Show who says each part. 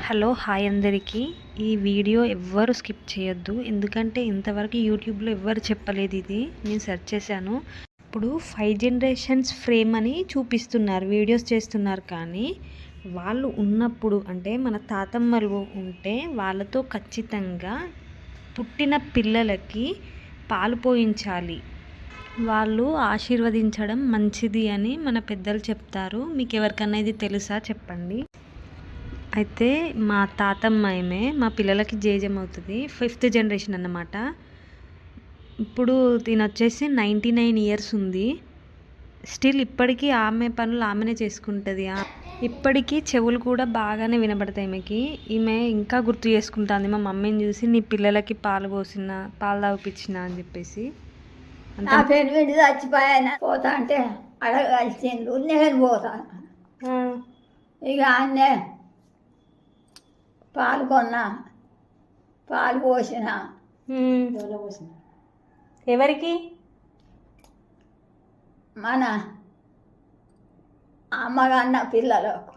Speaker 1: Hello hi అందరికీ. ఈ video ఎవ్వరు స్కిప్ చేయొద్దు, ఎందుకంటే ఇంతవరకు యూట్యూబ్లో ఎవ్వరు చెప్పలేదు. ఇది నేను సెర్చ్ చేశాను. ఇప్పుడు 5 జనరేషన్స్ ఫ్రేమ్ అని చూపిస్తున్నారు, వీడియోస్ చేస్తున్నారు. కానీ వాళ్ళు ఉన్నప్పుడు అంటే మన తాతమ్మలు ఉంటే వాళ్ళతో ఖచ్చితంగా పుట్టిన పిల్లలకి పాలు పోయించాలి, వాళ్ళు ఆశీర్వదించడం మంచిది అని మన పెద్దలు చెప్తారు. మీకు ఎవరికన్నా ఇది తెలుసా చెప్పండి. అయితే మా తాతమ్మ మా పిల్లలకి జేజం అవుతుంది, 5th జనరేషన్ అన్నమాట. ఇప్పుడు దీని వచ్చేసి 99 ఇయర్స్ ఉంది. స్టిల్ ఇప్పటికీ ఆమె పనులు ఆమెనే చేసుకుంటుంది. ఇప్పటికీ చెవులు కూడా బాగానే వినబడతాయి ఈమెకి. ఈమె ఇంకా గుర్తు చేసుకుంటుంది మా మమ్మీని చూసి, నీ పిల్లలకి పాలు తాగిపించిన అని చెప్పేసి.
Speaker 2: నా పెళ్ళి చచ్చిపోయాను పోతా అంటే అడగలిసిండు, నేను పోతాను. ఇక అన్నే పాలు కొన్నా, పాలు పోసిన.
Speaker 1: ఎవరికి?
Speaker 2: మన అమ్మగన్న పిల్లలకు.